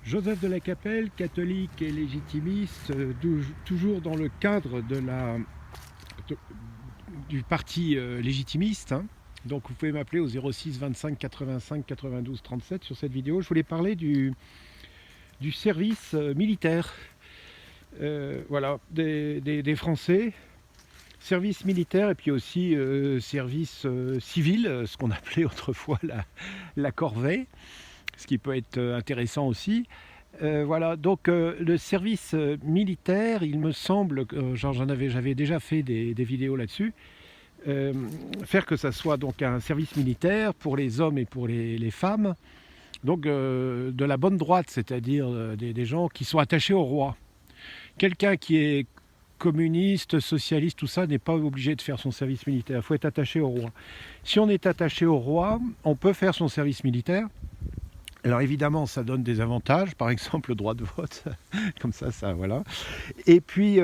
Joseph de la Capelle, catholique et légitimiste, toujours dans le cadre du parti légitimiste. Donc vous pouvez m'appeler au 06 25 85 92 37 sur cette vidéo. Je voulais parler du service militaire voilà, des Français. Service militaire et puis aussi service civil, ce qu'on appelait autrefois la corvée, ce qui peut être intéressant aussi. Voilà, donc le service militaire, il me semble, j'avais déjà fait des vidéos là-dessus, faire que ça soit donc un service militaire pour les hommes et pour les femmes, donc de la bonne droite, c'est-à-dire des gens qui sont attachés au roi. Quelqu'un qui est communiste, socialiste, tout ça, n'est pas obligé de faire son service militaire. Il faut être attaché au roi. Si on est attaché au roi, on peut faire son service militaire. Alors évidemment, ça donne des avantages, par exemple le droit de vote, comme ça, voilà. Et puis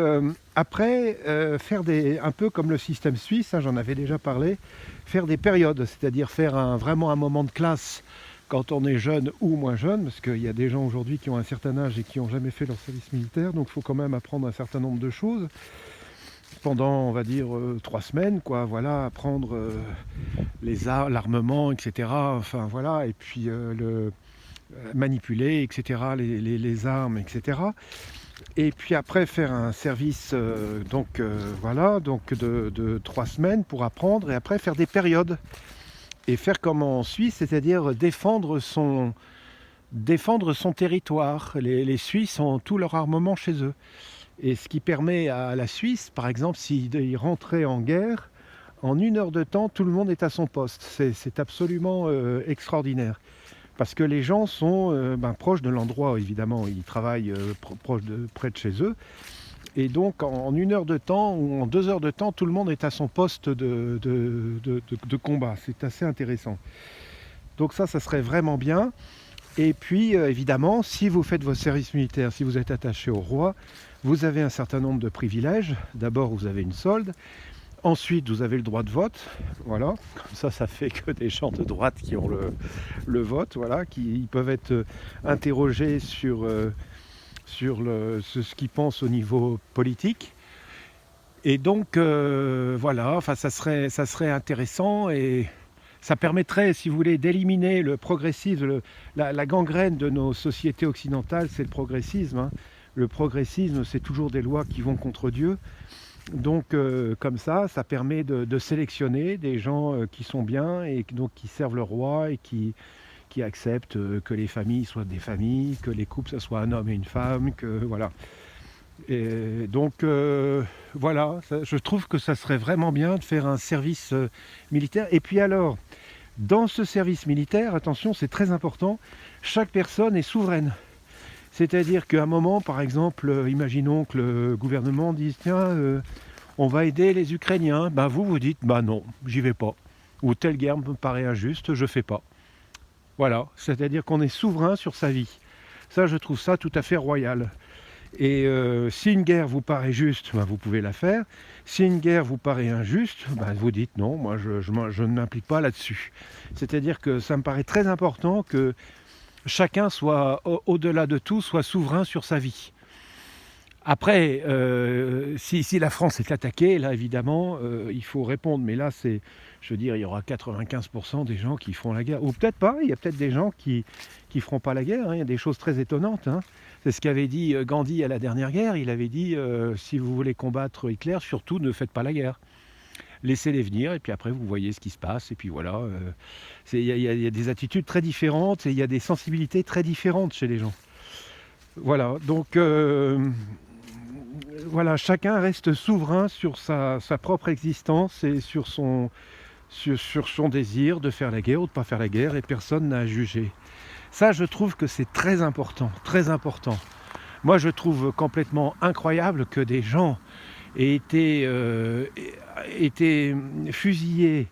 après, faire un peu comme le système suisse, j'en avais déjà parlé, faire des périodes, c'est-à-dire faire vraiment un moment de classe quand on est jeune ou moins jeune, parce qu'il y a des gens aujourd'hui qui ont un certain âge et qui n'ont jamais fait leur service militaire, donc il faut quand même apprendre un certain nombre de choses pendant, on va dire, 3 semaines, quoi, voilà, apprendre l'armement, etc., enfin voilà, et puis manipuler, etc., les armes, etc. Et puis après faire un service voilà, donc de 3 semaines pour apprendre, et après faire des périodes et faire comme en Suisse, c'est-à-dire défendre son territoire. Les Suisses ont tout leur armement chez eux, et ce qui permet à la Suisse, par exemple, s'ils rentraient en guerre, en 1 heure de temps, tout le monde est à son poste. C'est absolument extraordinaire. Parce que les gens sont proches de l'endroit, évidemment, ils travaillent près de chez eux. Et donc en 1 heure de temps ou en 2 heures de temps, tout le monde est à son poste de combat. C'est assez intéressant. Donc ça serait vraiment bien. Et puis évidemment, si vous faites vos services militaires, si vous êtes attaché au roi, vous avez un certain nombre de privilèges. D'abord, vous avez une solde. Ensuite, vous avez le droit de vote, voilà. Comme ça fait que des gens de droite qui ont le vote, voilà, ils peuvent être interrogés sur ce qu'ils pensent au niveau politique. Et donc, voilà, enfin, ça serait intéressant, et ça permettrait, si vous voulez, d'éliminer le progressisme. La gangrène de nos sociétés occidentales, c'est le progressisme, hein. Le progressisme, c'est toujours des lois qui vont contre Dieu. Donc comme ça permet de sélectionner des gens qui sont bien et donc qui servent le roi et qui acceptent que les familles soient des familles, que les couples, ça soit un homme et une femme, que voilà. Et donc voilà, je trouve que ça serait vraiment bien de faire un service militaire. Et puis alors, dans ce service militaire, attention, c'est très important, chaque personne est souveraine. C'est-à-dire qu'à un moment, par exemple, imaginons que le gouvernement dise « Tiens, on va aider les Ukrainiens ». Ben vous dites « Bah non, j'y vais pas ». Ou « Telle guerre me paraît injuste, je fais pas ». Voilà, c'est-à-dire qu'on est souverain sur sa vie. Ça, je trouve ça tout à fait royal. Et si une guerre vous paraît juste, ben vous pouvez la faire. Si une guerre vous paraît injuste, ben vous dites « Non, moi je ne m'implique pas là-dessus ». C'est-à-dire que ça me paraît très important que chacun soit, au-delà de tout, soit souverain sur sa vie. Après, si la France est attaquée, là évidemment, il faut répondre. Mais là, je veux dire, il y aura 95% des gens qui feront la guerre. Ou peut-être pas, il y a peut-être des gens qui ne feront pas la guerre, hein. Il y a des choses très étonnantes, hein. C'est ce qu'avait dit Gandhi à la dernière guerre. Il avait dit, si vous voulez combattre Hitler, surtout ne faites pas la guerre. Laissez-les venir, et puis après vous voyez ce qui se passe, et puis voilà. Il y a des attitudes très différentes, et il y a des sensibilités très différentes chez les gens. Voilà, donc voilà, chacun reste souverain sur sa propre existence et sur son désir de faire la guerre ou de ne pas faire la guerre, et personne n'a à juger. Ça, je trouve que c'est très important, très important. Moi, je trouve complètement incroyable que des gens aient été fusillés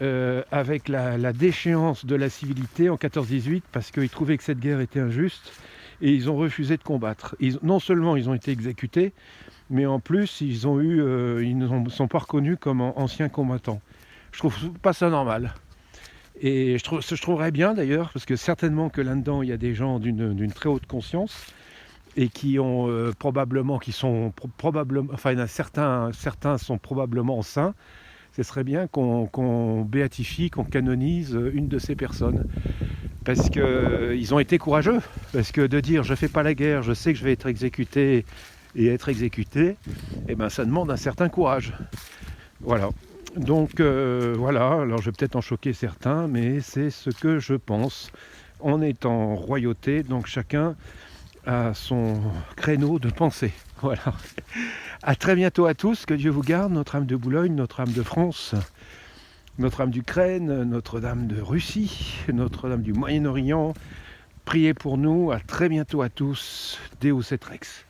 avec la déchéance de la civilité en 14-18 parce qu'ils trouvaient que cette guerre était injuste, et ils ont refusé de combattre. Non seulement ils ont été exécutés, mais en plus ils ne sont pas reconnus comme anciens combattants. Je trouve pas ça normal. Et je trouverais bien d'ailleurs, parce que certainement que là-dedans, il y a des gens d'une très haute conscience et qui ont probablement, qui sont probablement, enfin, il y en a certains sont probablement saints. Ce serait bien qu'on béatifie, qu'on canonise une de ces personnes. Parce qu'ils ont été courageux. Parce que de dire je fais pas la guerre, je sais que je vais être exécuté et être exécuté, eh ben, ça demande un certain courage. Voilà. Donc voilà, alors je vais peut-être en choquer certains, mais c'est ce que je pense. On est en royauté, donc chacun a son créneau de pensée. Voilà. À très bientôt à tous, que Dieu vous garde, Notre-Dame de Boulogne, Notre-Dame de France, Notre-Dame d'Ukraine, Notre-Dame de Russie, Notre-Dame du Moyen-Orient. Priez pour nous, à très bientôt à tous. Deus et Rex.